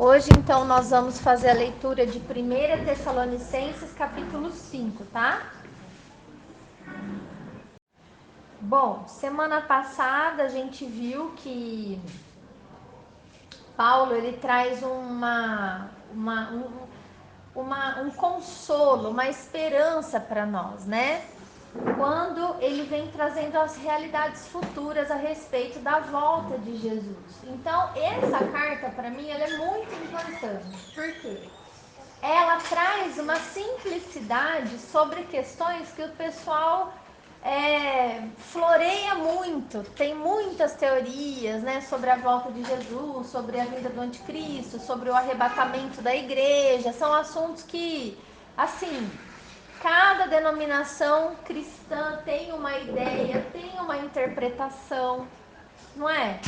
Hoje, então, nós vamos fazer a leitura de 1 Tessalonicenses, capítulo 5, tá? Bom, semana passada a gente viu que Paulo, ele traz um consolo, uma esperança para nós, né? Quando ele vem trazendo as realidades futuras a respeito da volta de Jesus. Então, essa carta, para mim, ela é muito importante. Por quê? Ela traz uma simplicidade sobre questões que o pessoal floreia muito. Tem muitas teorias, né, sobre a volta de Jesus, sobre a vinda do anticristo, sobre o arrebatamento da igreja. São assuntos que, assim, cada denominação cristã tem uma ideia, tem uma interpretação, não é?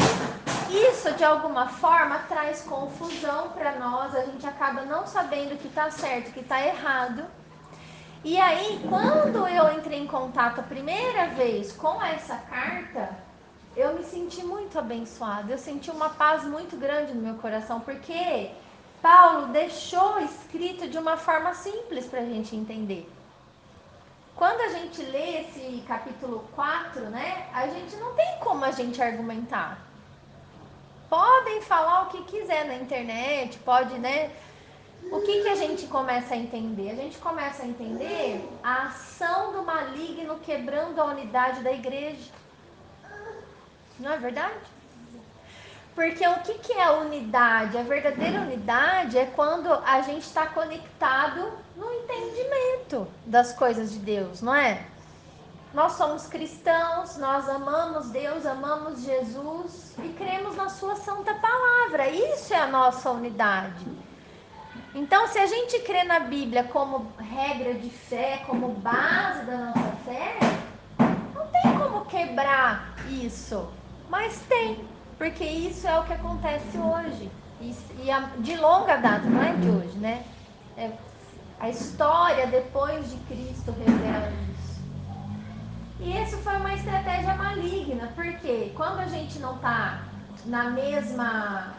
Isso, de alguma forma, traz confusão para nós, a gente acaba não sabendo o que está certo, o que está errado. E aí, quando eu entrei em contato a primeira vez com essa carta, eu me senti muito abençoada, eu senti uma paz muito grande no meu coração, porque Paulo deixou escrito de uma forma simples para a gente entender. Quando a gente lê esse capítulo 4, né, a gente não tem como a gente argumentar. Podem falar o que quiser na internet, pode, né? O que a gente começa a entender? A gente começa a entender a ação do maligno quebrando a unidade da igreja. Não é verdade? Porque o que é a unidade? A verdadeira unidade é quando a gente está conectado no entendimento das coisas de Deus, não é? Nós somos cristãos, nós amamos Deus, amamos Jesus e cremos na sua santa palavra. Isso é a nossa unidade. Então, se a gente crê na Bíblia como regra de fé, como base da nossa fé, não tem como quebrar isso. Mas tem, porque isso é o que acontece hoje. E de longa data, não é de hoje, né? A história depois de Cristo revela isso. E isso foi uma estratégia maligna, porque quando a gente não está na mesma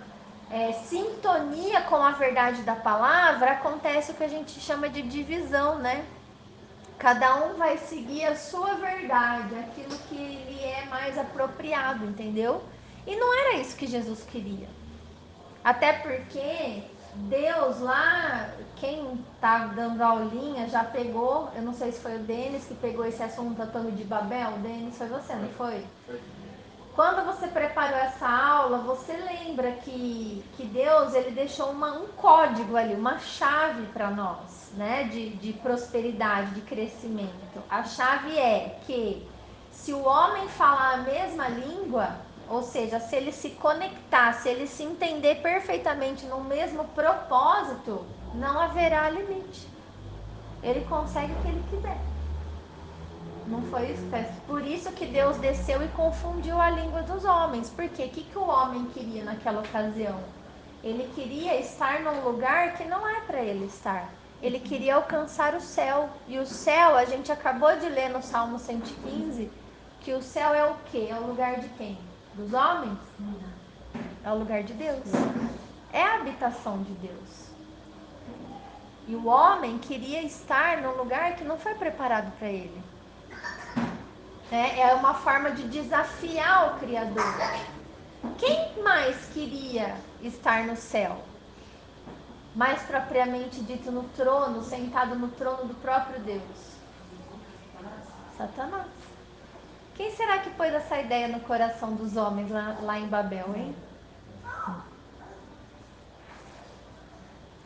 sintonia com a verdade da palavra, acontece o que a gente chama de divisão, né? Cada um vai seguir a sua verdade, aquilo que lhe é mais apropriado, entendeu? E não era isso que Jesus queria. Até porque Deus lá, quem tá dando aulinha já pegou, eu não sei se foi o Denis que pegou esse assunto da Torre de Babel. Denis, foi você, não foi? Quando você preparou essa aula, você lembra que Deus, ele deixou um código ali, uma chave para nós, né? De prosperidade, de crescimento. A chave é que se o homem falar a mesma língua, ou seja, se ele se conectar, se ele se entender perfeitamente no mesmo propósito, não haverá limite. Ele consegue o que ele quiser. Não foi isso? Por isso que Deus desceu e confundiu a língua dos homens. Por quê? O que o homem queria naquela ocasião? Ele queria estar num lugar que não é para ele estar. Ele queria alcançar o céu. E o céu, a gente acabou de ler no Salmo 115, que o céu é o quê? É o lugar de quem? Dos homens? É o lugar de Deus. É a habitação de Deus. E o homem queria estar num lugar que não foi preparado para ele. É uma forma de desafiar o Criador. Quem mais queria estar no céu? Mais propriamente dito, no trono, sentado no trono do próprio Deus? Satanás. Quem será que pôs essa ideia no coração dos homens lá em Babel, hein?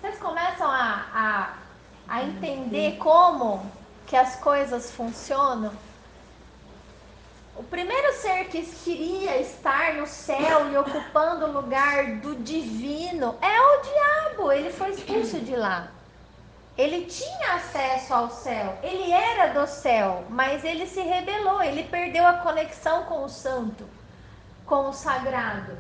Vocês começam a entender como que as coisas funcionam? O primeiro ser que queria estar no céu e ocupando o lugar do divino é o diabo. Ele foi expulso de lá. Ele tinha acesso ao céu, ele era do céu, mas ele se rebelou, ele perdeu a conexão com o santo, com o sagrado.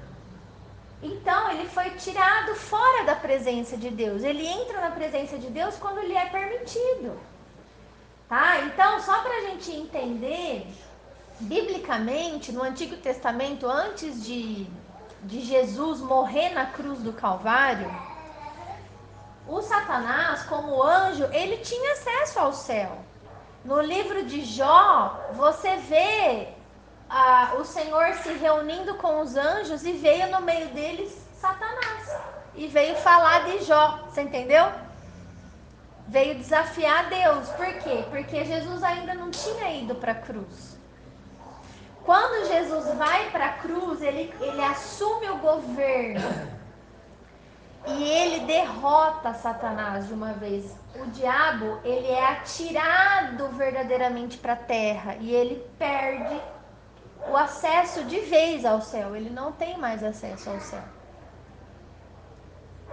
Então ele foi tirado fora da presença de Deus. Ele entra na presença de Deus quando lhe é permitido. Tá? Então, só para a gente entender, biblicamente, no Antigo Testamento, antes de Jesus morrer na cruz do Calvário, O Satanás, como anjo, ele tinha acesso ao céu. No livro de Jó, você vê o Senhor se reunindo com os anjos e veio no meio deles Satanás. E veio falar de Jó, você entendeu? Veio desafiar Deus. Por quê? Porque Jesus ainda não tinha ido para a cruz. Quando Jesus vai para a cruz, ele assume o governo. E ele derrota Satanás de uma vez. O diabo, ele é atirado verdadeiramente para a terra. E ele perde o acesso de vez ao céu. Ele não tem mais acesso ao céu.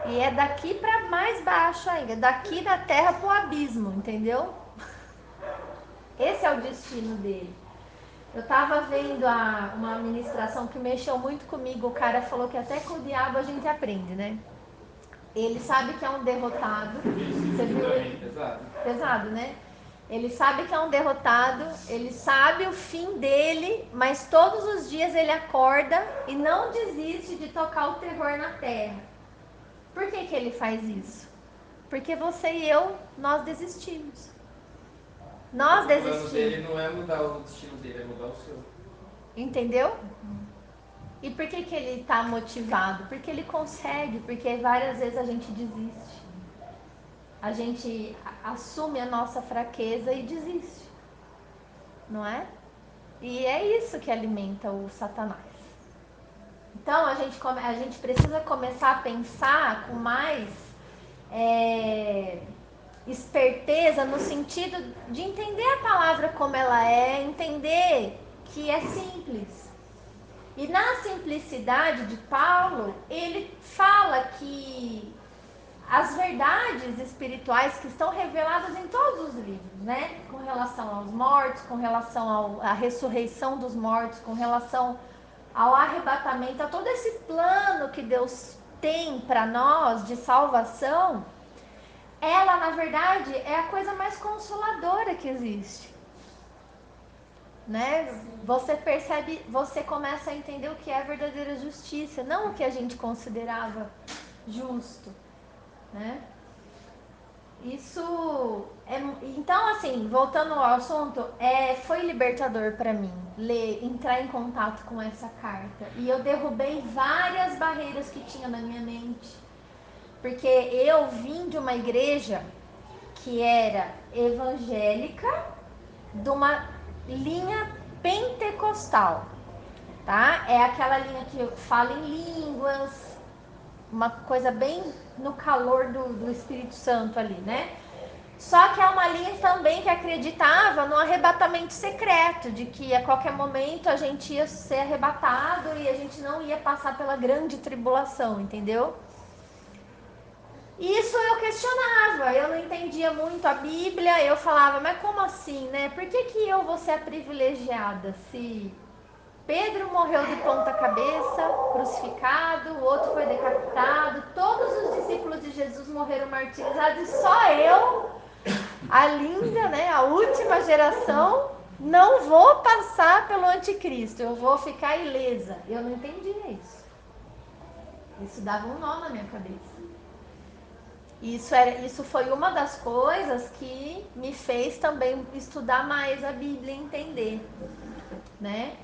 E é daqui para mais baixo ainda. Daqui da terra para o abismo, entendeu? Esse é o destino dele. Eu tava vendo uma ministração que mexeu muito comigo. O cara falou que até com o diabo a gente aprende, né? Ele sabe que é um derrotado. Você viu ele? Pesado. Pesado, né? Ele sabe que é um derrotado, ele sabe o fim dele, mas todos os dias ele acorda e não desiste de tocar o terror na terra. Por que que ele faz isso? Porque você e eu, nós desistimos. Nós desistimos. O plano dele não é mudar o destino dele, é mudar o seu. Entendeu? E por que que ele está motivado? Porque ele consegue, porque várias vezes a gente desiste. A gente assume a nossa fraqueza e desiste. Não é? E é isso que alimenta o Satanás. Então a gente precisa começar a pensar com mais esperteza no sentido de entender a palavra como ela é, entender que é simples. E na simplicidade de Paulo, ele fala que as verdades espirituais que estão reveladas em todos os livros, né? Com relação aos mortos, com relação à ressurreição dos mortos, com relação ao arrebatamento, a todo esse plano que Deus tem para nós de salvação, ela na verdade é a coisa mais consoladora que existe. Né? Você percebe, você começa a entender o que é a verdadeira justiça, não o que a gente considerava justo, né? Isso é, então assim, voltando ao assunto, foi libertador para mim entrar em contato com essa carta, e eu derrubei várias barreiras que tinha na minha mente, porque eu vim de uma igreja que era evangélica, de uma linha pentecostal, tá? É aquela linha que fala em línguas, uma coisa bem no calor do Espírito Santo ali, né? Só que é uma linha também que acreditava no arrebatamento secreto, de que a qualquer momento a gente ia ser arrebatado e a gente não ia passar pela grande tribulação, entendeu? Isso eu questionava, eu não entendia muito a Bíblia, eu falava, mas como assim, né? Por que que eu vou ser a privilegiada se Pedro morreu de ponta cabeça, crucificado, o outro foi decapitado, todos os discípulos de Jesus morreram martirizados e só eu, a linda, né, a última geração, não vou passar pelo anticristo, eu vou ficar ilesa. Eu não entendia isso. Isso dava um nó na minha cabeça. Isso foi uma das coisas que me fez também estudar mais a Bíblia e entender, né?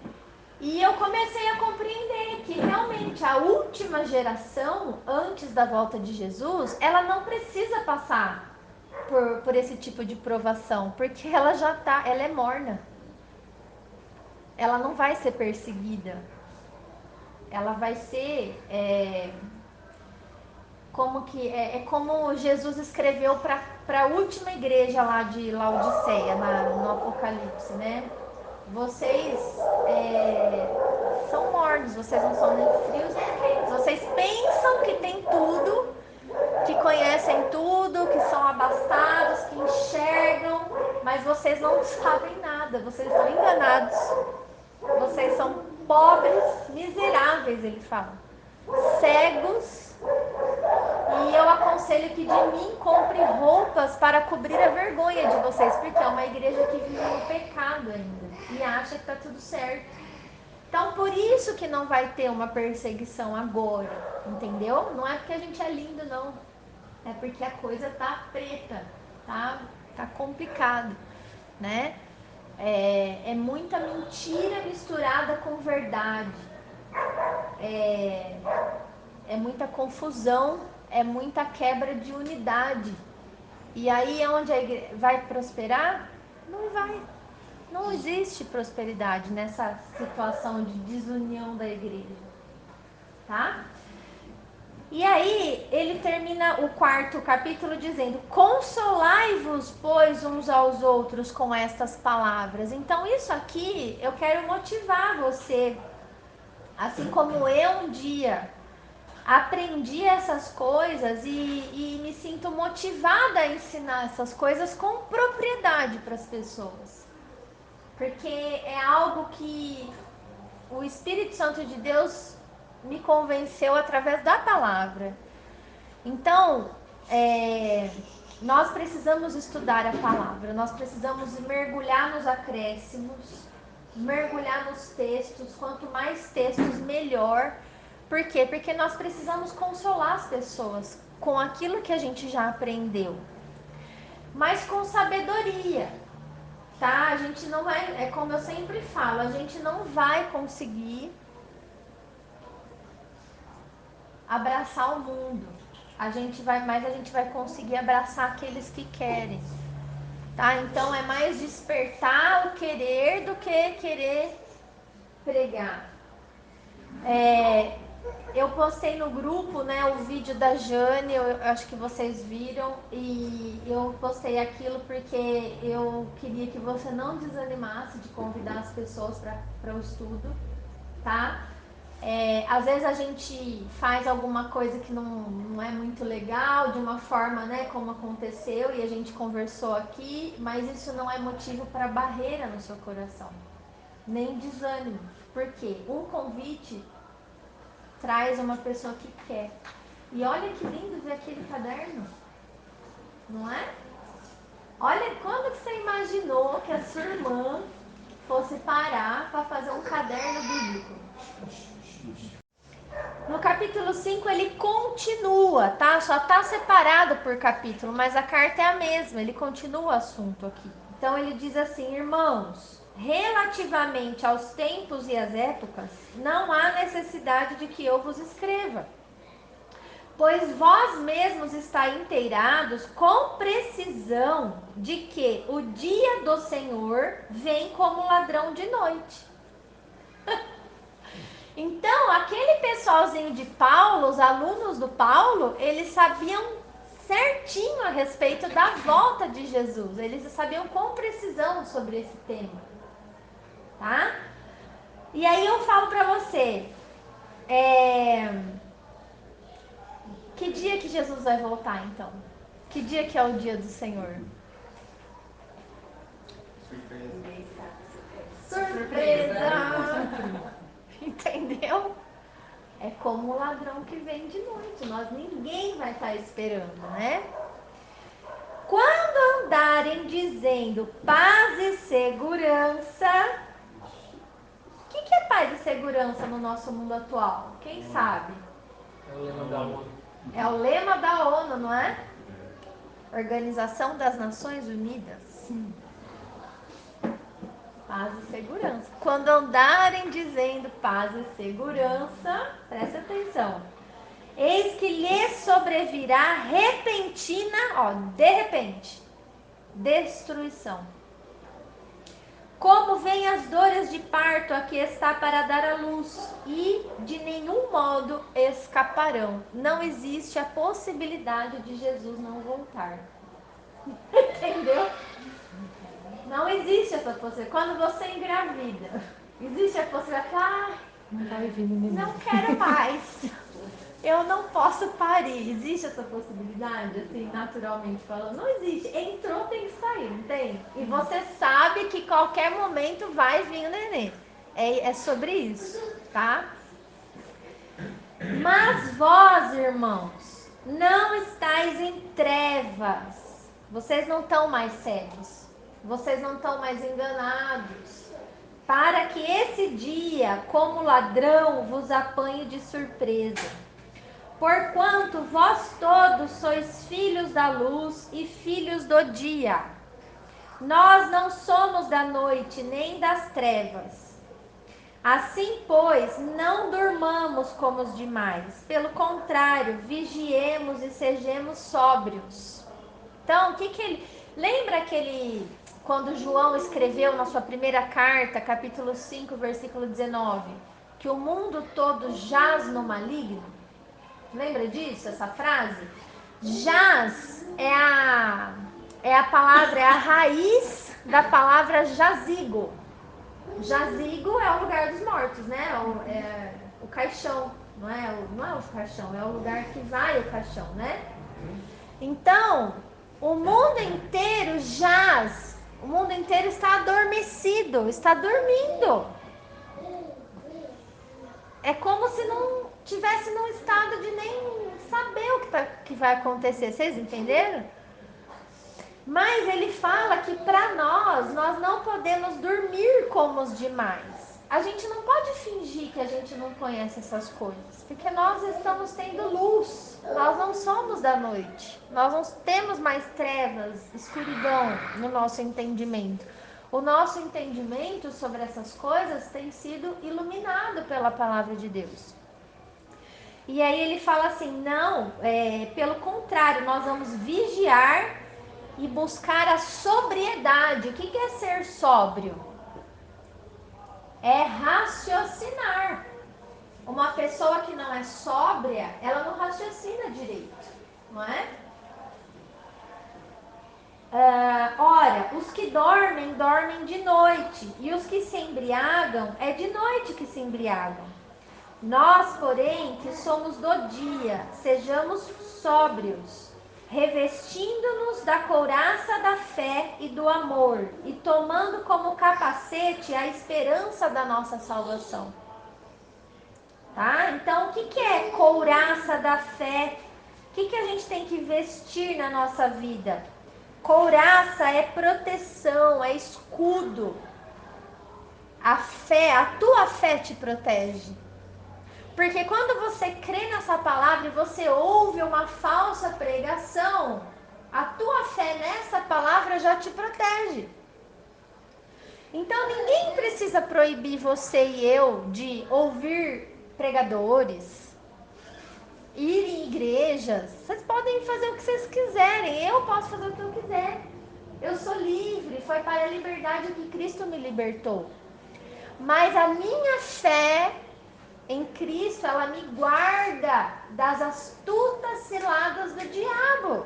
E eu comecei a compreender que realmente a última geração, antes da volta de Jesus, ela não precisa passar por esse tipo de provação, porque ela ela é morna. Ela não vai ser perseguida. Ela vai ser como Jesus escreveu para a última igreja lá de Laodiceia, no Apocalipse, né? Vocês são mornos, vocês não são nem frios nem quentes. Vocês pensam que tem tudo, que conhecem tudo, que são abastados, que enxergam, mas vocês não sabem nada, vocês estão enganados. Vocês são pobres, miseráveis, ele fala. Cegos. E eu aconselho que de mim compre roupas para cobrir a vergonha de vocês, porque é uma igreja que vive no pecado ainda e acha que está tudo certo. Então, por isso que não vai ter uma perseguição agora, entendeu? Não é porque a gente é lindo, não. é porque a coisa tá preta, tá complicado, né? É muita mentira misturada com verdade, é muita confusão, é muita quebra de unidade. E aí é onde a igreja vai prosperar? Não vai. Não existe prosperidade nessa situação de desunião da igreja, tá? E aí ele termina o quarto capítulo dizendo: consolai-vos, pois, uns aos outros com estas palavras. Então isso aqui eu quero motivar você, assim como eu um dia aprendi essas coisas e me sinto motivada a ensinar essas coisas com propriedade para as pessoas, porque é algo que o Espírito Santo de Deus me convenceu através da palavra. Então, nós precisamos estudar a palavra, nós precisamos mergulhar nos acréscimos, mergulhar nos textos, quanto mais textos, melhor. Por quê? Porque nós precisamos consolar as pessoas com aquilo que a gente já aprendeu, mas com sabedoria, tá? A gente não vai, é como eu sempre falo, a gente não vai conseguir abraçar o mundo. A gente vai conseguir abraçar aqueles que querem, tá? Então é mais despertar o querer do que querer pregar. Eu postei no grupo, né, o vídeo da Jane, eu acho que vocês viram, e eu postei aquilo porque eu queria que você não desanimasse de convidar as pessoas para o estudo, tá? Às vezes a gente faz alguma coisa que não é muito legal, de uma forma, né, como aconteceu e a gente conversou aqui, mas isso não é motivo para barreira no seu coração, nem desânimo, porque um convite traz uma pessoa que quer. E olha que lindo ver aquele caderno, não é? Olha, quando que você imaginou que a sua irmã fosse parar para fazer um caderno bíblico? No capítulo 5 ele continua, tá? Só tá separado por capítulo, mas a carta é a mesma, ele continua o assunto aqui. Então ele diz assim: irmãos, relativamente aos tempos e às épocas, não há necessidade de que eu vos escreva, pois vós mesmos estáis inteirados com precisão de que o dia do Senhor vem como ladrão de noite. Então, aquele pessoalzinho de Paulo, os alunos do Paulo, eles sabiam certinho a respeito da volta de Jesus. Eles sabiam com precisão sobre esse tema, tá? E aí eu falo pra você, que dia que Jesus vai voltar, então? Que dia que é o dia do Senhor? Surpresa! Entendeu? É como o ladrão que vem de noite. Ninguém vai estar esperando, né? Quando andarem dizendo paz e segurança, o que é paz e segurança no nosso mundo atual? Quem sabe? É o lema da ONU. É o lema da ONU, não é? Organização das Nações Unidas. Paz e segurança. Quando andarem dizendo paz e segurança, preste atenção. Eis que lhes sobrevirá repentina, de repente, destruição. Como vêm as dores de parto a que está para dar à luz, e de nenhum modo escaparão. Não existe a possibilidade de Jesus não voltar. Entendeu? Não existe essa possibilidade. Quando você engravida, existe a possibilidade. Não quero mais. Eu não posso parir. Existe essa possibilidade, assim, naturalmente falando? Não existe. Entrou, tem que sair, não tem? E você sabe que qualquer momento vai vir o neném. É sobre isso, tá? Mas vós, irmãos, não estáis em trevas. Vocês não estão mais cegos. Vocês não estão mais enganados. Para que esse dia, como ladrão, vos apanhe de surpresa. Porquanto vós todos sois filhos da luz e filhos do dia. Nós não somos da noite nem das trevas. Assim, pois, não durmamos como os demais. Pelo contrário, vigiemos e sejamos sóbrios. Então, o que ele... Lembra quando João escreveu na sua primeira carta, capítulo 5, versículo 19, que o mundo todo jaz no maligno? Lembra disso, essa frase? Jaz é a palavra, é a raiz da palavra jazigo. Jazigo é o lugar dos mortos, né? É o caixão, não é o caixão, é o lugar que vai o caixão, né? Então, o mundo inteiro jaz, o mundo inteiro está adormecido, está dormindo. É como se não tivesse num estado de nem saber o que vai acontecer. Vocês entenderam? Mas ele fala que para nós não podemos dormir como os demais. A gente não pode fingir que a gente não conhece essas coisas, porque nós estamos tendo luz. Nós não somos da noite. Nós não temos mais trevas, escuridão no nosso entendimento. O nosso entendimento sobre essas coisas tem sido iluminado pela palavra de Deus. E aí ele fala assim, não, pelo contrário, nós vamos vigiar e buscar a sobriedade. O que é ser sóbrio? É raciocinar. Uma pessoa que não é sóbria, ela não raciocina direito, não é? Ora, os que dormem, dormem de noite, e os que se embriagam, é de noite que se embriagam. Nós, porém, que somos do dia, sejamos sóbrios, revestindo-nos da couraça da fé e do amor, e tomando como capacete a esperança da nossa salvação. Tá? Então, o que é couraça da fé? O que a gente tem que vestir na nossa vida? Couraça é proteção, é escudo. A fé, a tua fé te protege. Porque quando você crê nessa palavra e você ouve uma falsa pregação, a tua fé nessa palavra já te protege. Então ninguém precisa proibir você e eu de ouvir pregadores, ir em igrejas. Vocês podem fazer o que vocês quiserem, eu posso fazer o que eu quiser. Eu sou livre, foi para a liberdade que Cristo me libertou. Mas a minha fé em Cristo, ela me guarda das astutas ciladas do diabo,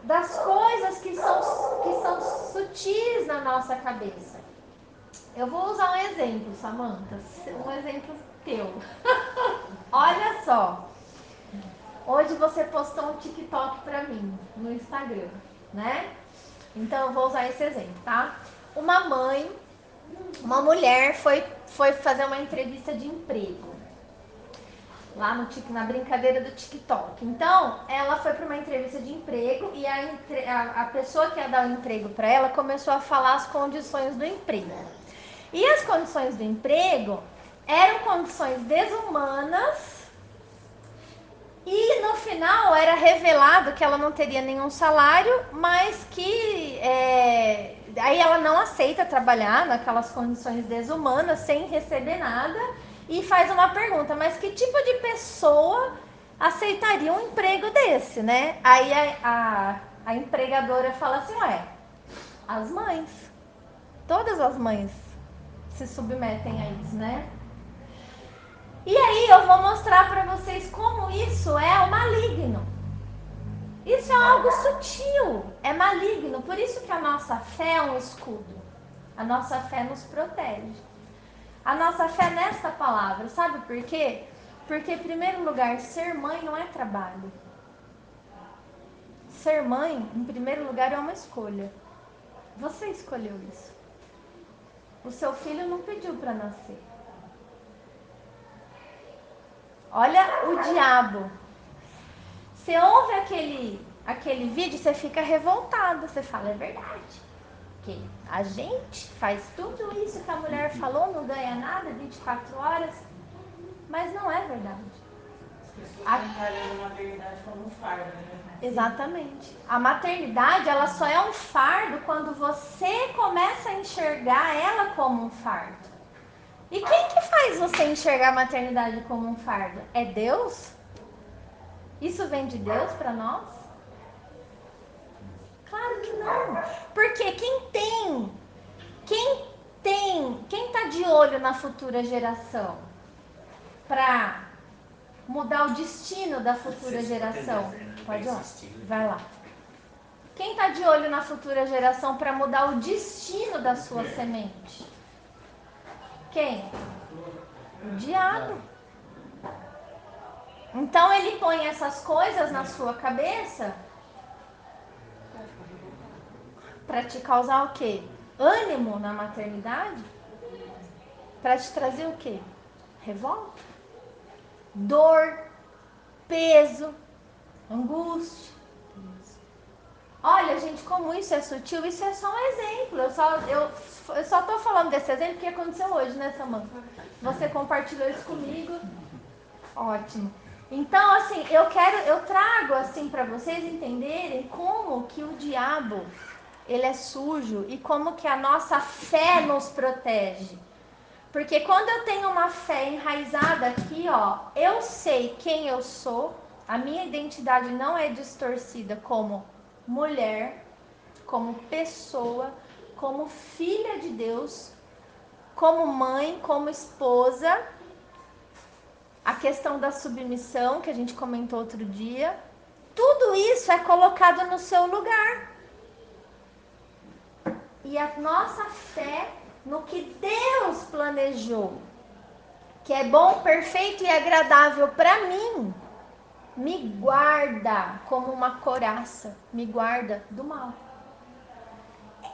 das coisas que são sutis na nossa cabeça. Eu vou usar um exemplo, Samantha, um exemplo teu. Olha só, hoje você postou um TikTok pra mim no Instagram, né? Então eu vou usar esse exemplo, tá? Uma mulher foi fazer uma entrevista de emprego lá na brincadeira do TikTok. Então, ela foi para uma entrevista de emprego e a pessoa que ia dar o emprego para ela começou a falar as condições do emprego. E as condições do emprego eram condições desumanas e no final era revelado que ela não teria nenhum salário, mas que aí ela não aceita trabalhar naquelas condições desumanas sem receber nada. E faz uma pergunta, mas que tipo de pessoa aceitaria um emprego desse, né? Aí a empregadora fala assim, as mães. Todas as mães se submetem a isso, né? E aí eu vou mostrar para vocês como isso é o maligno. Isso é algo sutil, é maligno. Por isso que a nossa fé é um escudo. A nossa fé nos protege. A nossa fé nesta palavra, sabe por quê? Porque, em primeiro lugar, ser mãe não é trabalho. Ser mãe, em primeiro lugar, é uma escolha. Você escolheu isso. O seu filho não pediu para nascer. Olha o diabo. Você ouve aquele vídeo, você fica revoltado. Você fala, é verdade. Que a gente faz tudo isso que a mulher falou, não ganha nada, 24 horas. Mas não é verdade. Encarando a maternidade como um fardo, né? Exatamente. A maternidade, ela só é um fardo quando você começa a enxergar ela como um fardo. E quem que faz você enxergar a maternidade como um fardo? É Deus? Isso vem de Deus para nós? Claro que não. Porque quem tá de olho na futura geração para mudar o destino da futura geração? Pode ir lá. Vai lá. Quem tá de olho na futura geração para mudar o destino da sua semente? Quem? O diabo. Então ele põe essas coisas na sua cabeça para te causar o quê? Ânimo na maternidade? Para te trazer o quê? Revolta, dor, peso, angústia. Olha, gente, como isso é sutil, isso é só um exemplo. Eu só tô falando desse exemplo que aconteceu hoje, né, Samanta? Você compartilhou isso comigo. Ótimo. Então, assim, eu trago assim para vocês entenderem como que o diabo, ele é sujo e como que a nossa fé nos protege. Porque quando eu tenho uma fé enraizada aqui, ó, eu sei quem eu sou, a minha identidade não é distorcida como mulher, como pessoa, como filha de Deus, como mãe, como esposa. A questão da submissão, que a gente comentou outro dia, tudo isso é colocado no seu lugar. E a nossa fé no que Deus planejou, que é bom, perfeito e agradável para mim, me guarda como uma couraça, me guarda do mal.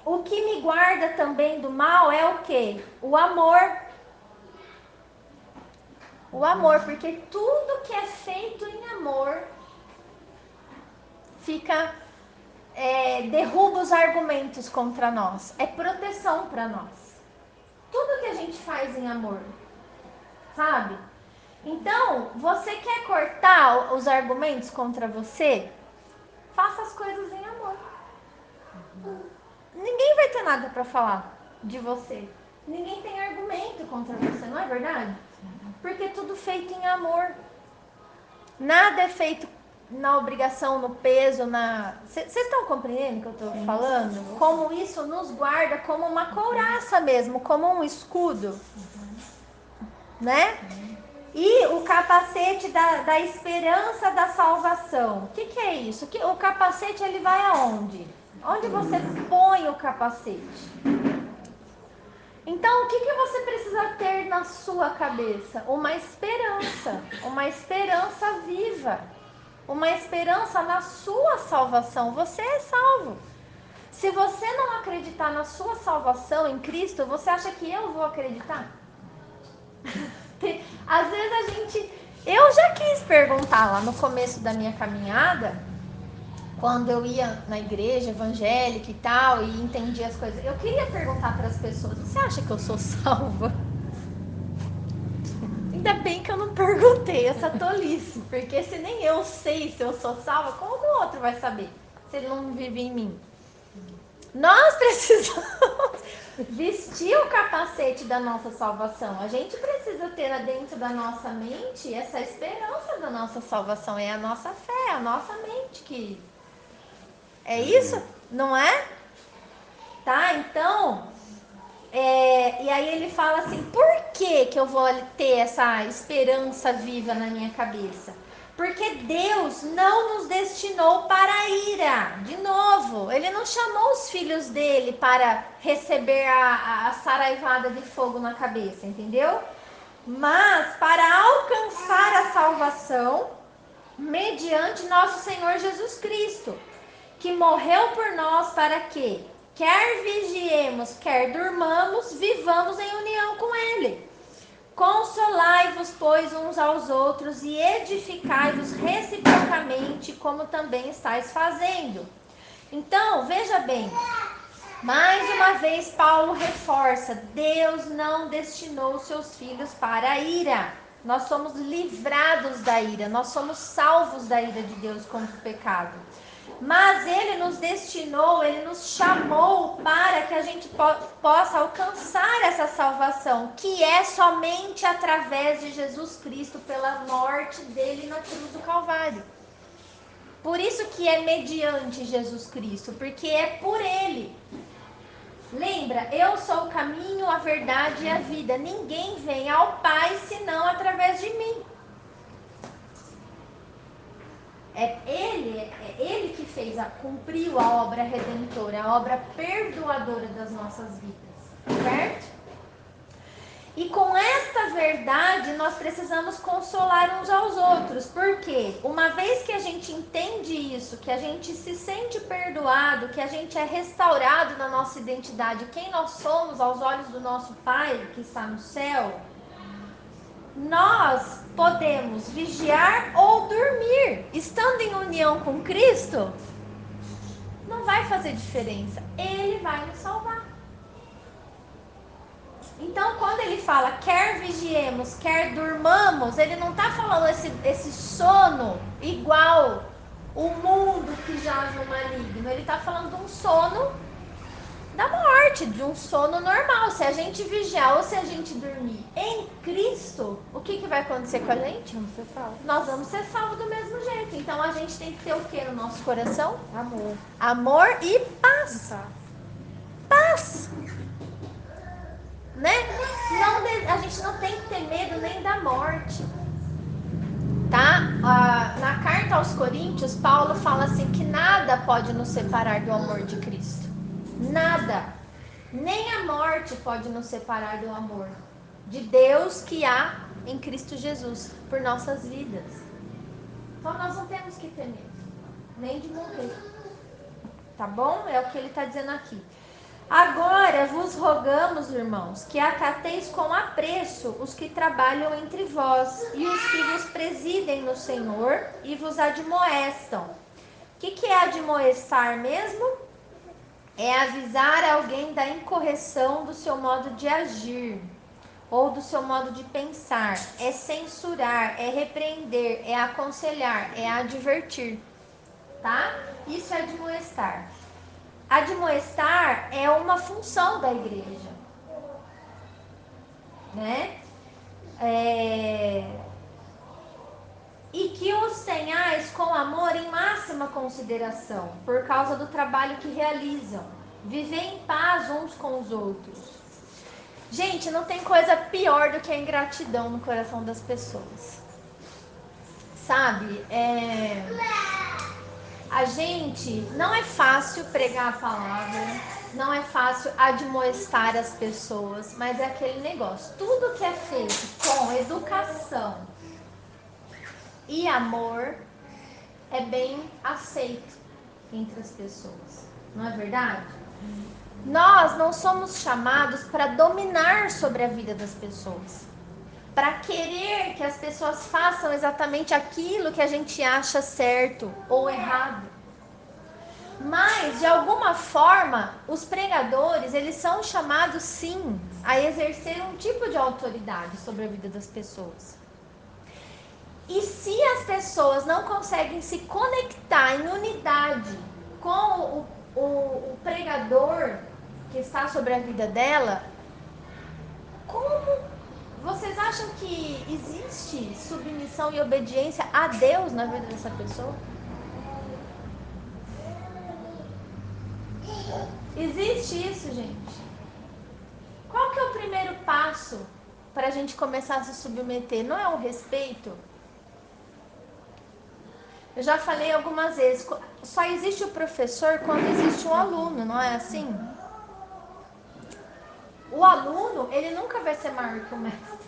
O que me guarda também do mal é o quê? O amor. O amor, porque tudo que é feito em amor derruba os argumentos contra nós. É proteção para nós. Tudo que a gente faz em amor, sabe? Então, você quer cortar os argumentos contra você? Faça as coisas em amor. Ninguém vai ter nada para falar de você. Ninguém tem argumento contra você, não é verdade? Porque é tudo feito em amor. Nada é feito na obrigação, no peso, na... Vocês estão compreendendo o que eu estou falando? Como isso nos guarda como uma couraça mesmo, como um escudo. Né? E o capacete da esperança da salvação. O que é isso? O capacete, ele vai aonde? Onde você põe o capacete? Então, o que você precisa ter na sua cabeça? Uma esperança viva, uma esperança na sua salvação. Você é salvo. Se você não acreditar na sua salvação em Cristo, você acha que eu vou acreditar? Às vezes eu já quis perguntar lá no começo da minha caminhada, quando eu ia na igreja evangélica e tal, e entendia as coisas, eu queria perguntar para as pessoas: você acha que eu sou salva? Ainda bem que eu não perguntei essa tolice, porque se nem eu sei se eu sou salva, como que o outro vai saber se ele não vive em mim? Nós precisamos vestir o capacete da nossa salvação. A gente precisa ter dentro da nossa mente essa esperança da nossa salvação. É a nossa fé, a nossa mente que... É isso? Não é? Tá? Então, e aí ele fala assim, por que eu vou ter essa esperança viva na minha cabeça? Porque Deus não nos destinou para a ira. De novo, ele não chamou os filhos dele para receber a saraivada de fogo na cabeça, entendeu? Mas para alcançar a salvação mediante nosso Senhor Jesus Cristo, que morreu por nós para que, quer vigiemos, quer durmamos, vivamos em união com Ele. Consolai-vos, pois, uns aos outros e edificai-vos reciprocamente, como também estáis fazendo. Então, veja bem, mais uma vez Paulo reforça: Deus não destinou seus filhos para a ira. Nós somos livrados da ira, nós somos salvos da ira de Deus contra o pecado. Mas Ele nos destinou, Ele nos chamou para que a gente possa alcançar essa salvação, que é somente através de Jesus Cristo, pela morte dele na cruz do Calvário. Por isso que é mediante Jesus Cristo, porque é por Ele. Lembra, eu sou o caminho, a verdade e a vida. Ninguém vem ao Pai senão através de mim. É ele que fez, cumpriu a obra redentora, a obra perdoadora das nossas vidas, certo? E com esta verdade nós precisamos consolar uns aos outros, porque uma vez que a gente entende isso, que a gente se sente perdoado, que a gente é restaurado na nossa identidade, quem nós somos aos olhos do nosso Pai que está no céu, nós podemos vigiar ou dormir. Estando em união com Cristo, não vai fazer diferença. Ele vai nos salvar. Então, quando ele fala quer vigiemos, quer durmamos, ele não está falando esse sono igual o mundo que jaz no maligno. Ele está falando de um sono da morte, de um sono normal. Se a gente vigiar ou se a gente dormir em Cristo, o que vai acontecer com a gente? Vamos ser salvos. Nós vamos ser salvos do mesmo jeito. Então a gente tem que ter o que no nosso coração? Amor. Amor e paz. Paz. Né? A gente não tem que ter medo nem da morte. Tá? Na carta aos Coríntios, Paulo fala assim que nada pode nos separar do amor de Cristo. Nada, nem a morte pode nos separar do amor de Deus que há em Cristo Jesus por nossas vidas. Então nós não temos que ter medo, nem de morrer. Tá bom? É o que ele está dizendo aqui. Agora vos rogamos, irmãos, que acateis com apreço os que trabalham entre vós e os que vos presidem no Senhor e vos admoestam. O que é admoestar mesmo? É avisar alguém da incorreção do seu modo de agir ou do seu modo de pensar. É censurar, é repreender, é aconselhar, é advertir. Tá? Isso é admoestar. Admoestar é uma função da igreja. Né? E que os tenhais com amor em máxima consideração, por causa do trabalho que realizam. Viver em paz uns com os outros. Gente, não tem coisa pior do que a ingratidão no coração das pessoas. Sabe? A gente, não é fácil pregar a palavra, não é fácil admoestar as pessoas, mas é aquele negócio. Tudo que é feito com educação e amor é bem aceito entre as pessoas, não é verdade? Nós não somos chamados para dominar sobre a vida das pessoas, para querer que as pessoas façam exatamente aquilo que a gente acha certo ou errado. Mas, de alguma forma, os pregadores, eles são chamados sim a exercer um tipo de autoridade sobre a vida das pessoas. E se as pessoas não conseguem se conectar em unidade com o pregador que está sobre a vida dela, como vocês acham que existe submissão e obediência a Deus na vida dessa pessoa? Existe isso, gente? Qual que é o primeiro passo para a gente começar a se submeter? Não é o respeito? Eu já falei algumas vezes, só existe o professor quando existe um aluno, não é assim? O aluno, ele nunca vai ser maior que o mestre.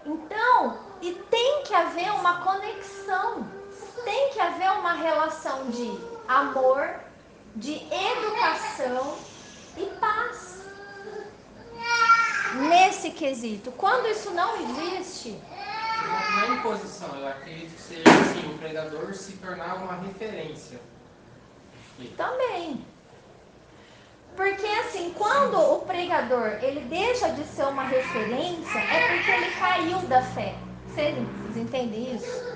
Então, e tem que haver uma conexão, tem que haver uma relação de amor, de educação e paz. Nesse quesito, quando isso não existe... Não é imposição, eu acredito que seja assim, o pregador se tornar uma referência. Também. Porque assim, quando o pregador ele deixa de ser uma referência, é porque ele caiu da fé. Vocês entendem isso?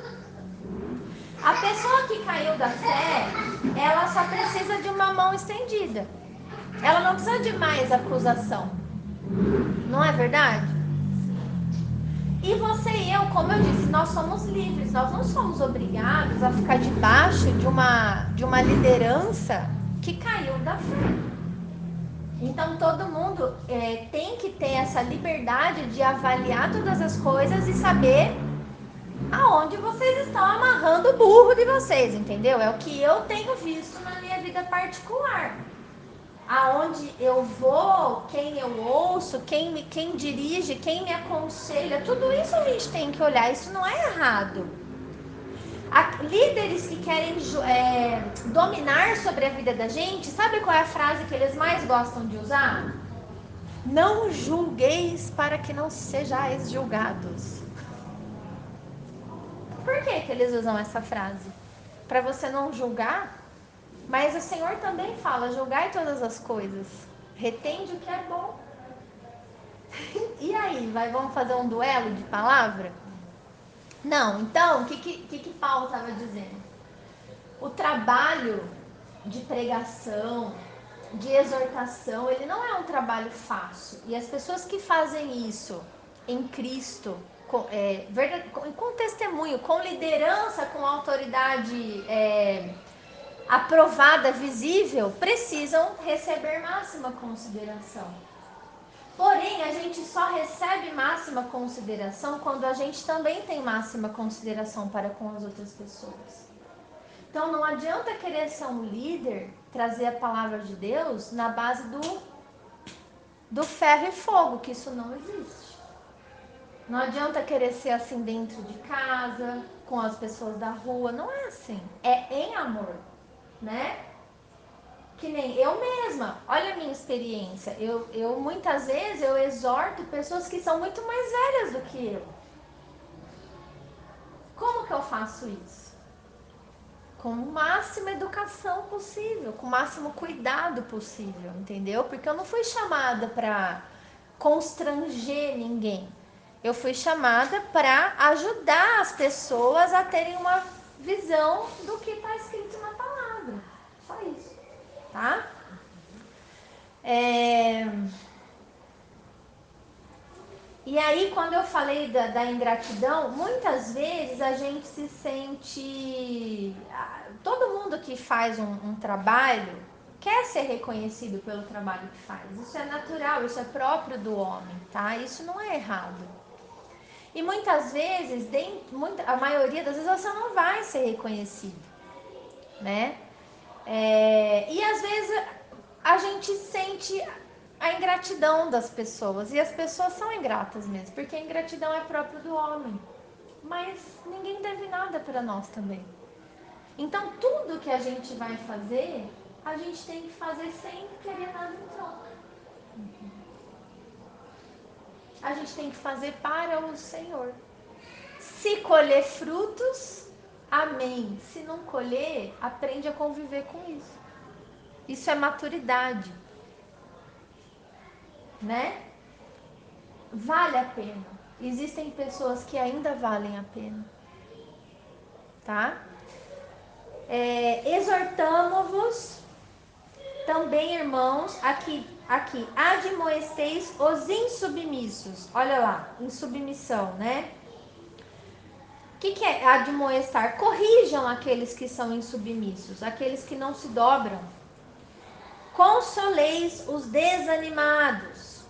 A pessoa que caiu da fé, ela só precisa de uma mão estendida. Ela não precisa de mais acusação. Não é verdade? E você e eu, como eu disse, nós somos livres. Nós não somos obrigados a ficar debaixo de uma liderança que caiu da fé. Então todo mundo tem que ter essa liberdade de avaliar todas as coisas e saber aonde vocês estão amarrando o burro de vocês, entendeu? É o que eu tenho visto na minha vida particular. Aonde eu vou, quem eu ouço, quem dirige, quem me aconselha, tudo isso a gente tem que olhar, isso não é errado. Líderes que querem dominar sobre a vida da gente, sabe qual é a frase que eles mais gostam de usar? Não julgueis para que não sejais julgados. Por que eles usam essa frase? Para você não julgar? Mas o Senhor também fala, julgai todas as coisas. Retende o que é bom. E aí, vamos fazer um duelo de palavra? Não, então, o que Paulo estava dizendo? O trabalho de pregação, de exortação, ele não é um trabalho fácil. E as pessoas que fazem isso em Cristo, com testemunho, com liderança, com autoridade aprovada, visível, precisam receber máxima consideração. Porém, a gente só recebe máxima consideração quando a gente também tem máxima consideração para com as outras pessoas. Então, não adianta querer ser um líder, trazer a palavra de Deus na base do ferro e fogo, que isso não existe. Não adianta querer ser assim dentro de casa, com as pessoas da rua, não é assim. É em amor, né? Que nem eu mesma, olha a minha experiência, eu muitas vezes eu exorto pessoas que são muito mais velhas do que eu. Como que eu faço isso? Com máxima educação possível, com o máximo cuidado possível, entendeu? Porque eu não fui chamada para constranger ninguém. Eu fui chamada para ajudar as pessoas a terem uma visão do que está escrito na palavra. Só isso, tá? E aí, quando eu falei da ingratidão, muitas vezes a gente se sente... Todo mundo que faz um trabalho quer ser reconhecido pelo trabalho que faz. Isso é natural, isso é próprio do homem, tá? Isso não é errado. E muitas vezes, a maioria das vezes, você não vai ser reconhecido, né? E às vezes a gente sente a ingratidão das pessoas, e as pessoas são ingratas mesmo, porque a ingratidão é própria do homem, mas ninguém deve nada para nós também. Então tudo que a gente vai fazer, a gente tem que fazer sem querer nada em troca. A gente tem que fazer para o Senhor. Se colher frutos, amém. Se não colher, aprende a conviver com isso. Isso é maturidade, né? Vale a pena. Existem pessoas que ainda valem a pena, tá? Exortamo-vos também, irmãos, aqui, admoesteis os insubmissos. Olha lá, insubmissão, né? O que é admoestar? Corrijam aqueles que são insubmissos, aqueles que não se dobram. Consoleis os desanimados,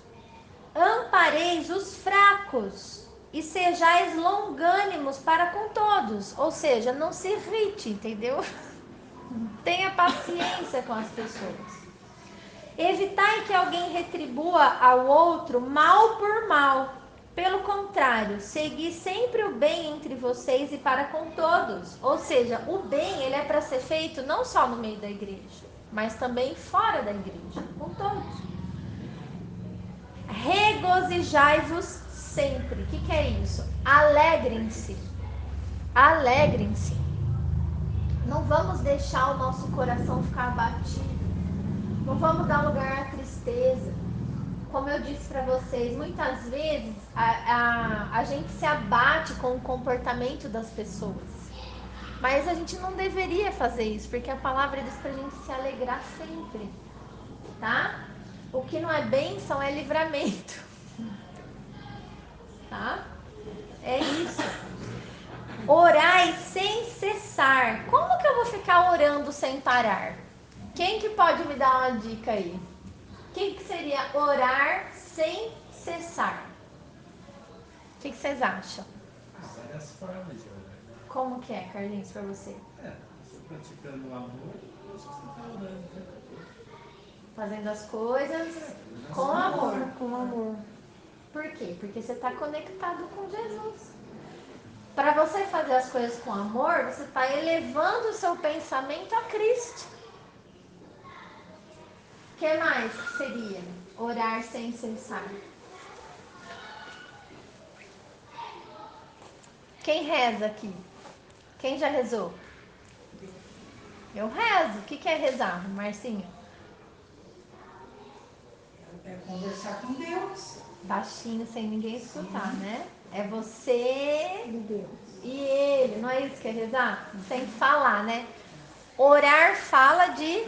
ampareis os fracos e sejais longânimos para com todos. Ou seja, não se irrite, entendeu? Tenha paciência com as pessoas. Evitai que alguém retribua ao outro mal por mal. Pelo contrário, segui sempre o bem entre vocês e para com todos. Ou seja, o bem ele é para ser feito não só no meio da igreja, mas também fora da igreja, com todos. Regozijai-vos sempre. O que é isso? Alegrem-se. Alegrem-se. Não vamos deixar o nosso coração ficar abatido. Não vamos dar lugar à tristeza. Como eu disse para vocês, muitas vezes a gente se abate com o comportamento das pessoas. Mas a gente não deveria fazer isso, porque a palavra diz pra gente se alegrar sempre, tá? O que não é bênção é livramento, tá? É isso. Orai sem cessar. Como que eu vou ficar orando sem parar? Quem que pode me dar uma dica aí? O que seria orar sem cessar? O que vocês acham? Várias formas de orar. Como que é, Carlinhos, pra você? Você praticando o amor, você está orando o tempo todo. Fazendo as coisas com amor. Com amor. Por quê? Porque você está conectado com Jesus. Para você fazer as coisas com amor, você está elevando o seu pensamento a Cristo. O que mais que seria orar sem cessar? Quem reza aqui? Quem já rezou? Eu rezo. O que é rezar, Marcinha? É conversar com Deus. Baixinho, sem ninguém escutar, né? É você e ele, não é isso que é rezar? Sem falar, né? Orar fala de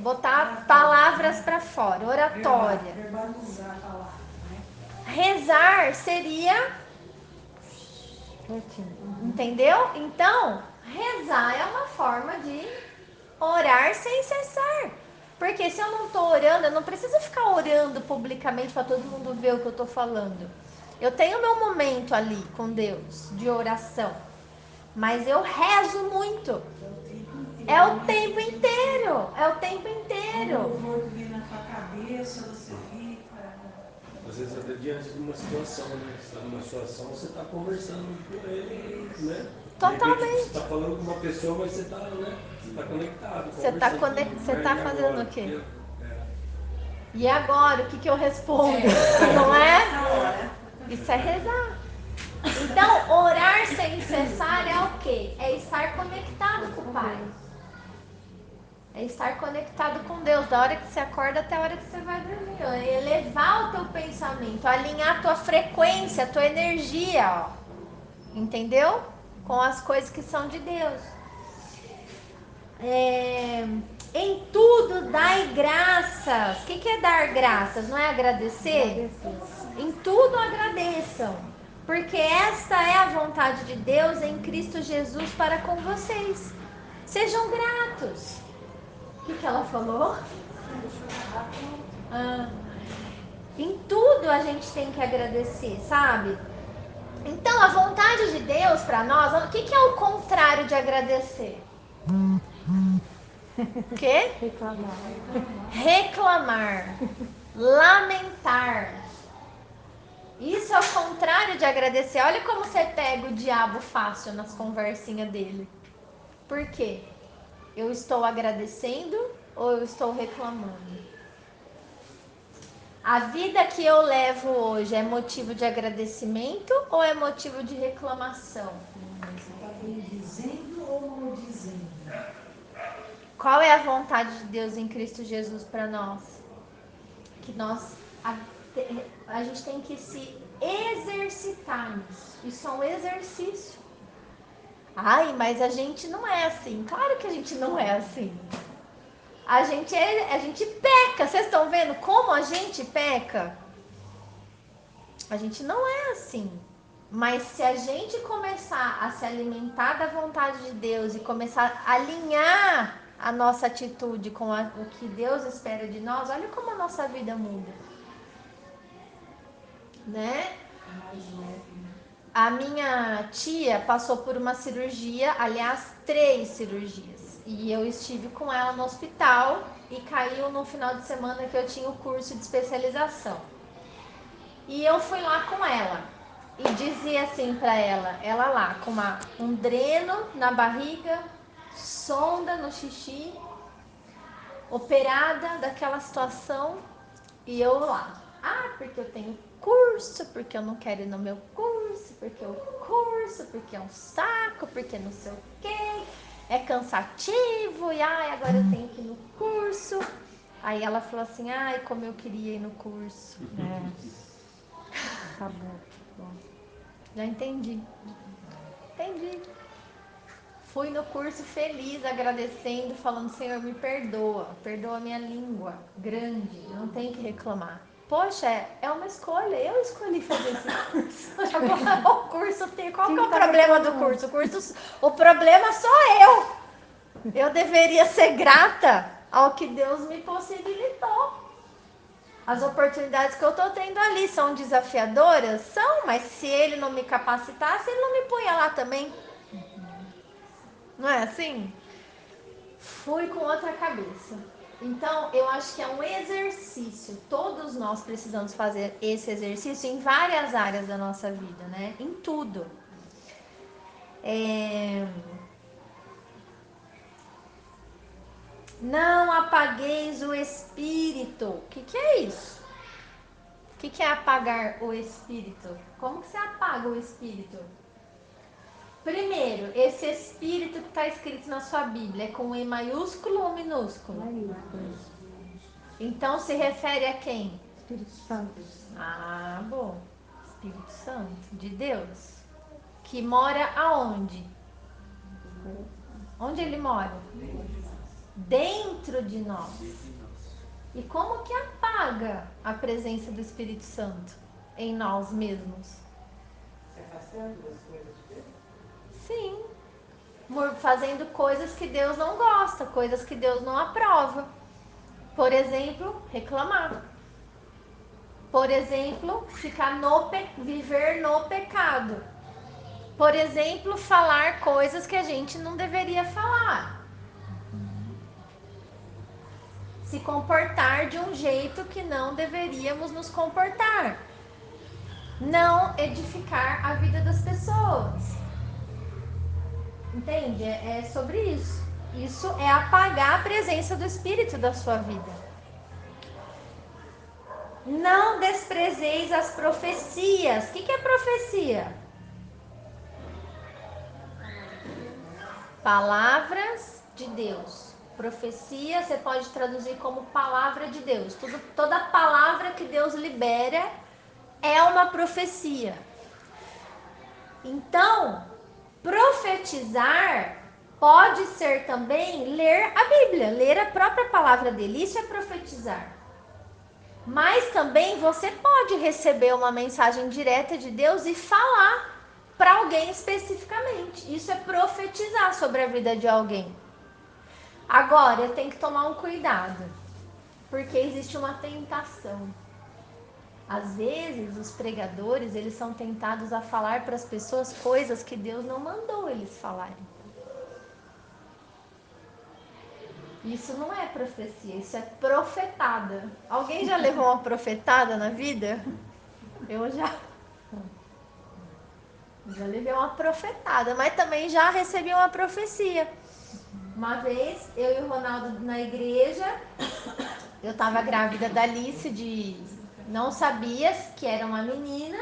botar palavras para fora, oratória. Verbalizar a palavra, né? Rezar seria, entendeu? Então, rezar é uma forma de orar sem cessar. Porque se eu não estou orando, eu não preciso ficar orando publicamente para todo mundo ver o que eu estou falando. Eu tenho meu momento ali com Deus de oração, mas eu rezo muito. É o tempo inteiro. É o tempo O inteiro. louvor que vem na tua cabeça, você fica. Às vezes até diante de uma situação, né? Você está numa situação, você está conversando com ele, né? Totalmente. De repente, você está falando com uma pessoa, mas você está, né? Você está conectado. Você tá fazendo agora? o quê? É. E agora, o que eu respondo? Não é? Isso é rezar. Então, orar sem cessar é o quê? É estar conectado com o Pai. É estar conectado com Deus, da hora que você acorda até a hora que você vai dormir. Ó. É elevar o teu pensamento, alinhar a tua frequência, a tua energia, ó. Entendeu? Com as coisas que são de Deus. Em tudo dai graças. O que é dar graças? Não é agradecer? Em tudo agradeçam, porque esta é a vontade de Deus em Cristo Jesus para com vocês. Sejam gratos. O que ela falou? Em tudo a gente tem que agradecer, sabe? Então a vontade de Deus para nós, o que é o contrário de agradecer? O quê? Reclamar. Lamentar. Isso é o contrário de agradecer. Olha como você pega o diabo fácil nas conversinhas dele. Por quê? Eu estou agradecendo ou eu estou reclamando? A vida que eu levo hoje é motivo de agradecimento ou é motivo de reclamação? Você está bendizendo ou maldizendo? Qual é a vontade de Deus em Cristo Jesus para nós? Que a gente tem que se exercitar nisso. Isso é um exercício. Ai, mas a gente não é assim. Claro que a gente não é assim. A gente peca. Vocês estão vendo como a gente peca? A gente não é assim. Mas se a gente começar a se alimentar da vontade de Deus e começar a alinhar a nossa atitude com o que Deus espera de nós, olha como a nossa vida muda. Né? A minha tia passou por uma cirurgia, aliás, 3 cirurgias. E eu estive com ela no hospital e caiu no final de semana que eu tinha o curso de especialização. E eu fui lá com ela e dizia assim pra ela lá com um dreno na barriga, sonda no xixi, operada daquela situação, e eu lá. Porque eu tenho curso, porque eu não quero ir no meu curso, porque é um saco, porque não sei o quê. é cansativo, e ai, agora eu tenho que ir no curso. Aí ela falou assim, ai, como eu queria ir no curso. Tá bom. Já entendi. Fui no curso feliz, agradecendo, falando, Senhor, me perdoa a minha língua grande, não tem que reclamar. Poxa, é uma escolha, eu escolhi fazer esse curso. Agora o curso tem, qual que é o problema do curso? O problema sou eu. Eu deveria ser grata ao que Deus me possibilitou. As oportunidades que eu tô tendo ali são desafiadoras? São, mas se ele não me capacitasse, ele não me punha lá também. Não é assim? Fui com outra cabeça. Então, eu acho que é um exercício. Todos nós precisamos fazer esse exercício em várias áreas da nossa vida, né? Em tudo. Não apagueis o espírito. O que é isso? O que é apagar o espírito? Como que você apaga o espírito? Primeiro, esse espírito que está escrito na sua Bíblia é com E maiúsculo ou minúsculo? Então se refere a quem? Espírito Santo. Ah, bom. Espírito Santo, de Deus. Que mora aonde? Onde ele mora? Dentro de nós. E como que apaga a presença do Espírito Santo em nós mesmos? Se afastando das coisas de Deus? Sim. Fazendo coisas que Deus não gosta, coisas que Deus não aprova. Por exemplo, reclamar. Por exemplo, viver no pecado. Por exemplo, falar coisas que a gente não deveria falar. Se comportar de um jeito que não deveríamos nos comportar. Não edificar a vida das pessoas. Entende? É sobre isso. Isso é apagar a presença do Espírito da sua vida. Não desprezeis as profecias. O que é profecia? Palavras de Deus. Profecia você pode traduzir como palavra de Deus. Toda palavra que Deus libera é uma profecia. Então, profetizar pode ser também ler a Bíblia, ler a própria palavra dele. Isso é profetizar. Mas também você pode receber uma mensagem direta de Deus e falar para alguém especificamente. Isso é profetizar sobre a vida de alguém. Agora, eu tenho que tomar um cuidado, porque existe uma tentação. Às vezes, os pregadores, eles são tentados a falar para as pessoas coisas que Deus não mandou eles falarem. Isso não é profecia, isso é profetada. Alguém já levou uma profetada na vida? Eu já levei uma profetada, mas também já recebi uma profecia. Uma vez, eu e o Ronaldo na igreja, eu estava grávida da Alice, não sabia que era uma menina,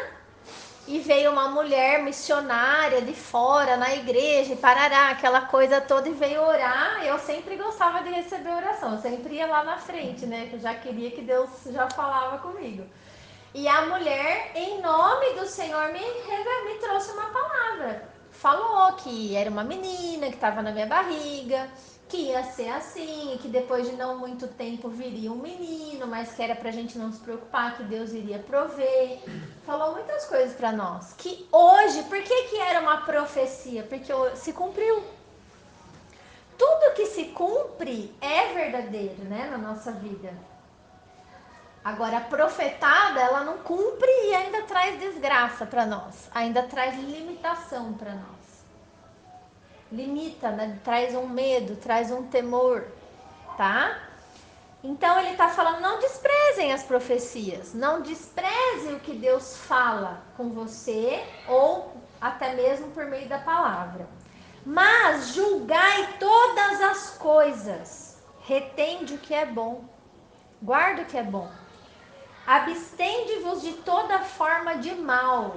e veio uma mulher missionária de fora na igreja, e parará, aquela coisa toda, e veio orar. Eu sempre gostava de receber oração, eu sempre ia lá na frente, né, que eu já queria que Deus já falava comigo. E a mulher, em nome do Senhor, me trouxe uma palavra. Falou que era uma menina que estava na minha barriga, que ia ser assim, que depois de não muito tempo viria um menino, mas que era pra gente não se preocupar, que Deus iria prover. Falou muitas coisas pra nós. Que hoje, por que era uma profecia? Porque se cumpriu. Tudo que se cumpre é verdadeiro, né, na nossa vida. Agora, a profetada, ela não cumpre e ainda traz desgraça para nós. Ainda traz limitação para nós. Limita, né? Traz um medo, traz um temor, tá? Então, ele está falando, não desprezem as profecias. Não despreze o que Deus fala com você ou até mesmo por meio da palavra. Mas julgai todas as coisas. Retende o que é bom. Guarda o que é bom. Abstende-vos de toda forma de mal.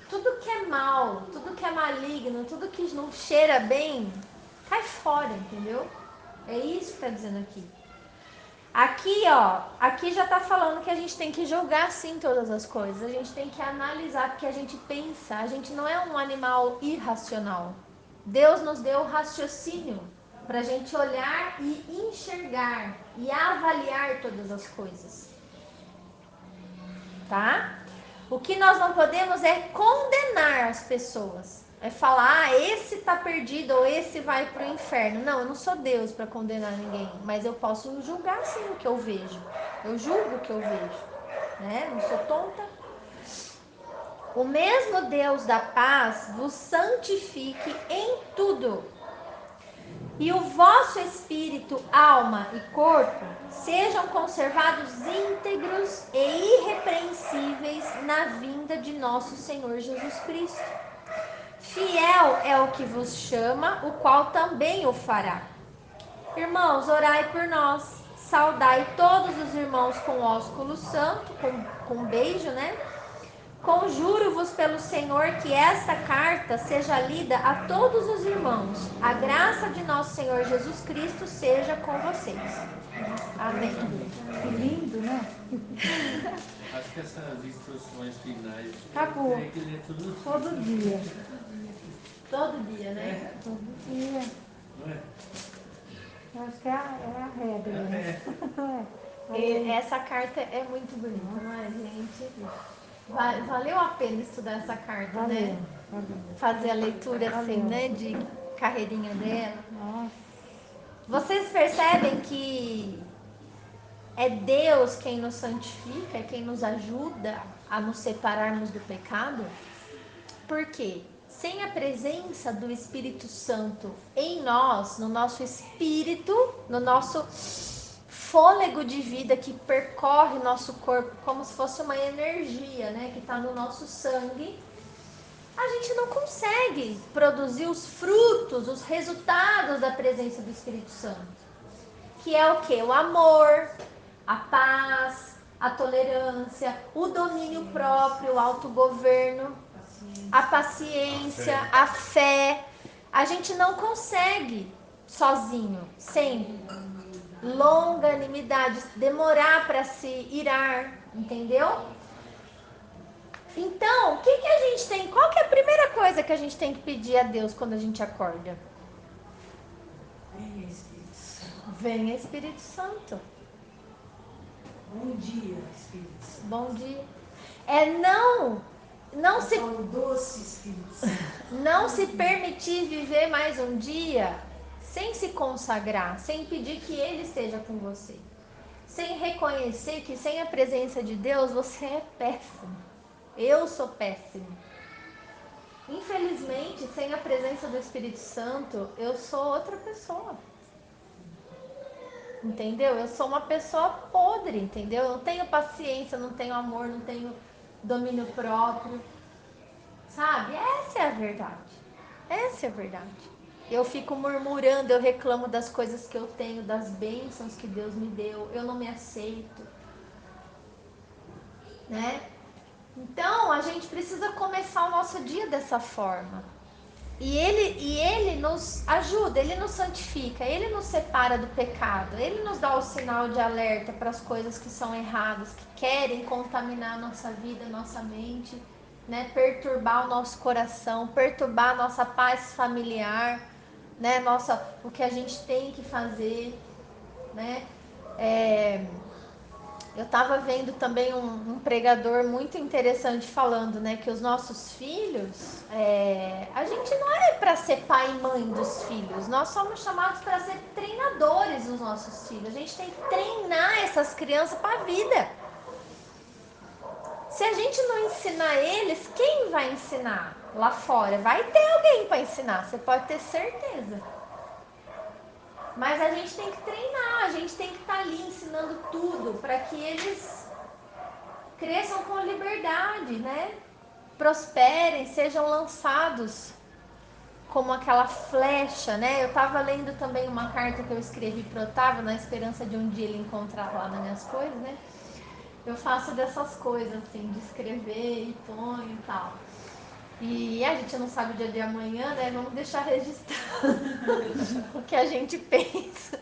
Tudo que é mal, tudo que é maligno, tudo que não cheira bem, Cai fora, entendeu? É isso que está dizendo aqui. Aqui, ó, aqui já está falando que a gente tem que julgar sim todas as coisas. A gente tem que analisar, porque a gente pensa. A gente não é um animal irracional. Deus nos deu raciocínio para a gente olhar e enxergar e avaliar todas as coisas. Tá? O que nós não podemos é condenar as pessoas. É falar, esse tá perdido ou esse vai pro inferno. Não, eu não sou Deus para condenar ninguém, mas eu posso julgar sim o que eu vejo. Eu julgo o que eu vejo, né? Não sou tonta. O mesmo Deus da paz vos santifique em tudo. E o vosso espírito, alma e corpo sejam conservados íntegros e irrepreensíveis na vinda de nosso Senhor Jesus Cristo. Fiel é o que vos chama, o qual também o fará. Irmãos, orai por nós. Saudai todos os irmãos com ósculo santo, com beijo, né? Conjuro-vos pelo Senhor que esta carta seja lida a todos os irmãos. A graça de nosso Senhor Jesus Cristo seja com vocês. Amém. Que lindo, né? Acho que essas instruções finais Acabou. tem que ler tudo. Todo dia. Todo dia, né? Todo dia. Não é? Eu acho que é a regra, né? E essa carta é muito bonita, não é, gente? Valeu a pena estudar essa carta, né? Valeu. Fazer a leitura assim, Valeu. né? De carreirinha dela. Nossa. Vocês percebem que é Deus quem nos santifica, é quem nos ajuda a nos separarmos do pecado? Por quê? Sem a presença do Espírito Santo em nós, no nosso espírito, no nosso fôlego de vida que percorre nosso corpo como se fosse uma energia, né, que está no nosso sangue, a gente não consegue produzir os frutos, os resultados da presença do Espírito Santo. Que é o quê? O amor, a paz, a tolerância, o domínio próprio, o autogoverno, a paciência, a fé. A gente não consegue sozinho, sem longanimidade, demorar para se irar, entendeu? Então, o que a gente tem? Qual que é a primeira coisa que a gente tem que pedir a Deus quando a gente acorda? Venha, Espírito Santo. Venha, Espírito Santo. Bom dia, Espírito Santo. Bom dia. É O doce Espírito Santo. não se permitir viver mais um dia sem se consagrar, sem pedir que Ele esteja com você, sem reconhecer que sem a presença de Deus você é péssimo. Eu sou péssimo. Infelizmente, sem a presença do Espírito Santo, eu sou outra pessoa. Entendeu? Eu sou uma pessoa podre, entendeu? Eu não tenho paciência, não tenho amor, não tenho domínio próprio. Sabe? Essa é a verdade. Essa é a verdade. Eu fico murmurando, eu reclamo das coisas que eu tenho, das bênçãos que Deus me deu. Eu não me aceito. Né? Então, a gente precisa começar o nosso dia dessa forma. E ele nos ajuda, ele nos santifica, ele nos separa do pecado, ele nos dá o sinal de alerta para as coisas que são erradas, que querem contaminar a nossa vida, a nossa mente, né? Perturbar o nosso coração, perturbar a nossa paz familiar, né? O que a gente tem que fazer, né? Eu estava vendo também um pregador muito interessante falando, né, que os nossos filhos, a gente não é para ser pai e mãe dos filhos, nós somos chamados para ser treinadores dos nossos filhos. A gente tem que treinar essas crianças para a vida. Se a gente não ensinar eles, quem vai ensinar lá fora? Vai ter alguém para ensinar, você pode ter certeza. Mas a gente tem que treinar, a gente tem que estar ali ensinando tudo para que eles cresçam com liberdade, né? Prosperem, sejam lançados como aquela flecha, né? Eu estava lendo também uma carta que eu escrevi para o Otávio, na esperança de um dia ele encontrar lá nas minhas coisas, né? Eu faço dessas coisas, assim, de escrever e ponho e tal. E a gente não sabe o dia de amanhã, né? Vamos deixar registrado o que a gente pensa.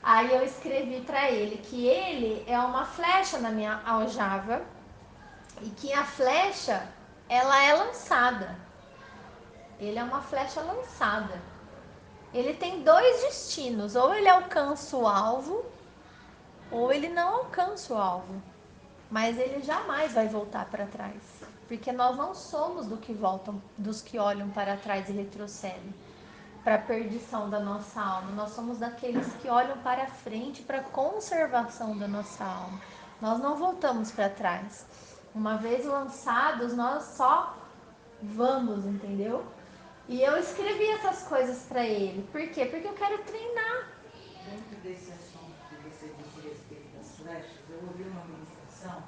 Aí eu escrevi pra ele que ele é uma flecha na minha aljava e que a flecha, ela é lançada. Ele é uma flecha lançada. Ele tem dois destinos, ou ele alcança o alvo, ou ele não alcança o alvo. Mas ele jamais vai voltar para trás, porque nós não somos dos que olham para trás e retrocedem para a perdição da nossa alma. Nós somos daqueles que olham para frente para a conservação da nossa alma. Nós não voltamos para trás. Uma vez lançados, nós só vamos, entendeu? E eu escrevi essas coisas para ele. Por quê? Porque eu quero treinar. Dentro desse assunto que você disse a respeito das flechas, eu ouvi uma ministração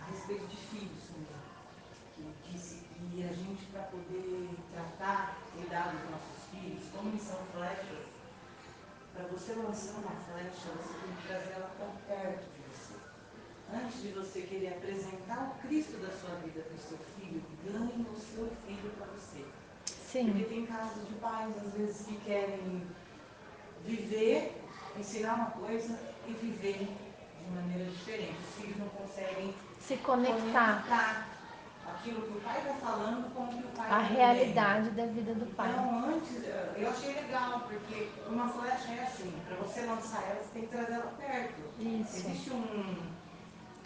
a respeito de filhos também, que disse que a gente, para poder tratar, cuidar dos nossos filhos, como eles são flechas, para você lançar uma flecha, você tem que trazê-la para perto de você. Antes de você querer apresentar o Cristo da sua vida para o seu filho, ganhe o seu filho para você. Sim. Porque tem casos de pais, às vezes, que querem viver, ensinar uma coisa e viver de maneira diferente. Os filhos não conseguem Se conectar aquilo que o pai está falando com o que o pai à está realidade da vida do pai. Então, antes, eu achei legal, porque uma flecha é assim, para você lançar ela, você tem que trazer ela perto. Isso. Existe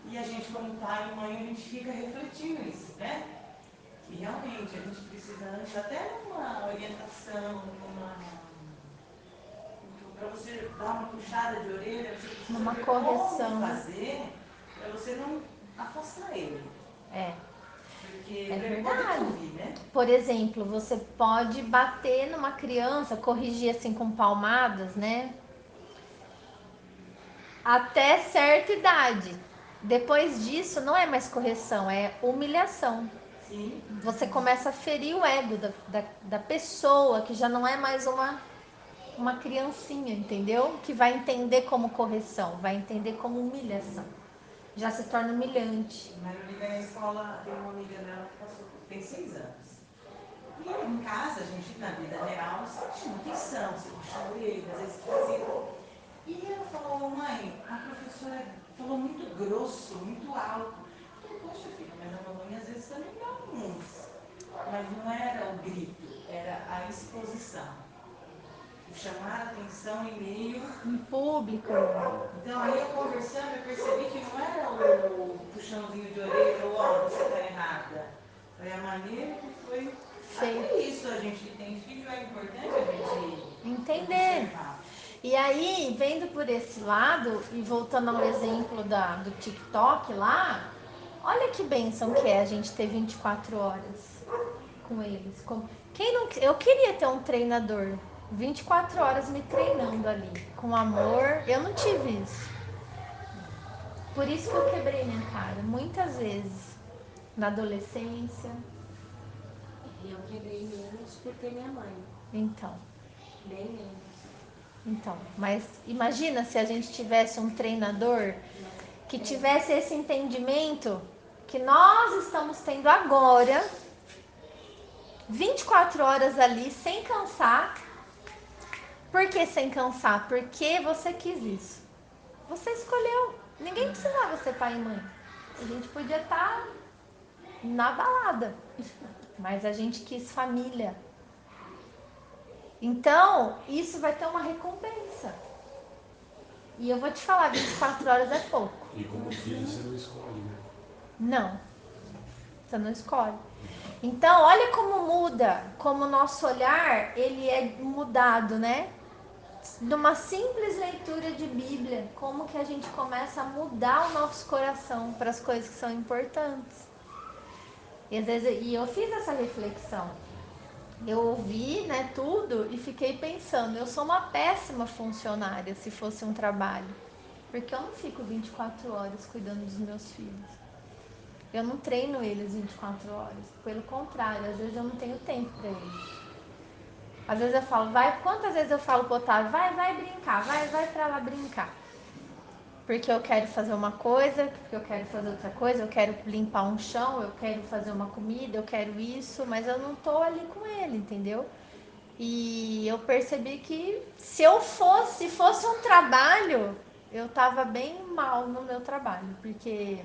E a gente, como pai e mãe, a gente fica refletindo isso, né? E realmente, a gente precisa antes, até numa orientação, para você dar uma puxada de orelha, você precisa Numa ver correção. como fazer para você não afastar ele. É. Porque É para ele poder te verdade. ouvir, né? Por exemplo, você pode bater numa criança, corrigir assim com palmadas, né? Até certa idade. Depois disso, não é mais correção, é humilhação. Sim. Você começa a ferir o ego da pessoa, que já não é mais uma criancinha, entendeu? Que vai entender como correção, vai entender como humilhação. Já se torna humilhante. Mas na escola tem uma amiga dela que tem 6 anos. E em casa, a gente, na vida real, você chama atenção, você puxa a orelha, às vezes fica assim. E ela falou, mãe, a professora falou muito grosso, muito alto. Eu falei, poxa filha, mas a mamãe às vezes também dá uns. Mas não era o grito, era a exposição. O chamar a atenção em meio. Em público. Então aí eu conversando, eu percebi que não era o puxãozinho de orelha ou ó, você está errada. Foi a maneira que foi. Até isso a gente que tem filho é importante a gente entender. observar. E aí, vendo por esse lado, e voltando ao exemplo do TikTok lá, olha que bênção que é a gente ter 24 horas com eles. Quem não, eu queria ter um treinador 24 horas me treinando ali, com amor. Eu não tive isso. Por isso que eu quebrei minha cara, muitas vezes. Na adolescência. Eu quebrei menos por ter minha mãe. Então. Bem menos. Então, mas imagina se a gente tivesse um treinador que tivesse esse entendimento que nós estamos tendo agora, 24 horas ali, sem cansar. Por que sem cansar? Porque você quis isso. Você escolheu. Ninguém precisava ser pai e mãe. A gente podia estar na balada, mas a gente quis família. Então, isso vai ter uma recompensa. E eu vou te falar, 24 horas é pouco. E como filho você não escolhe, né? Não, você não escolhe. Então, olha como muda, como o nosso olhar, ele é mudado, né? Numa simples leitura de Bíblia, como que a gente começa a mudar o nosso coração para as coisas que são importantes. E às vezes, eu fiz essa reflexão. Eu ouvi, né, tudo e fiquei pensando, eu sou uma péssima funcionária se fosse um trabalho. Porque eu não fico 24 horas cuidando dos meus filhos. Eu não treino eles 24 horas. Pelo contrário, às vezes eu não tenho tempo para eles. Às vezes eu falo, quantas vezes eu falo pro Otávio, vai brincar, vai pra lá brincar. porque eu quero fazer uma coisa, porque eu quero fazer outra coisa, eu quero limpar um chão, eu quero fazer uma comida, eu quero isso, mas eu não tô ali com ele, entendeu? E eu percebi que se fosse um trabalho, eu tava bem mal no meu trabalho, porque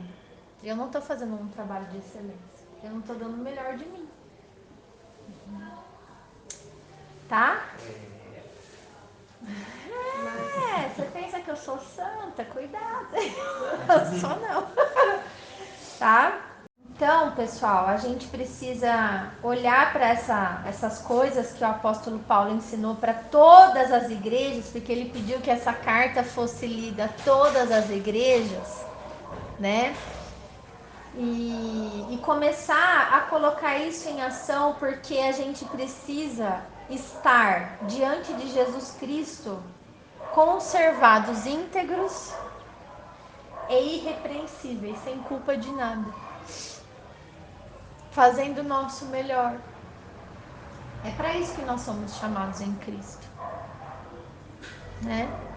eu não tô fazendo um trabalho de excelência, eu não tô dando o melhor de mim, tá? Você pensa que eu sou santa? Cuidado, eu sou não, tá? Então, pessoal, a gente precisa olhar para essas coisas que o apóstolo Paulo ensinou para todas as igrejas, porque ele pediu que essa carta fosse lida a todas as igrejas, né? E começar a colocar isso em ação, porque a gente precisa estar diante de Jesus Cristo conservados íntegros e irrepreensíveis, sem culpa de nada, fazendo o nosso melhor. É para isso que nós somos chamados em Cristo, né?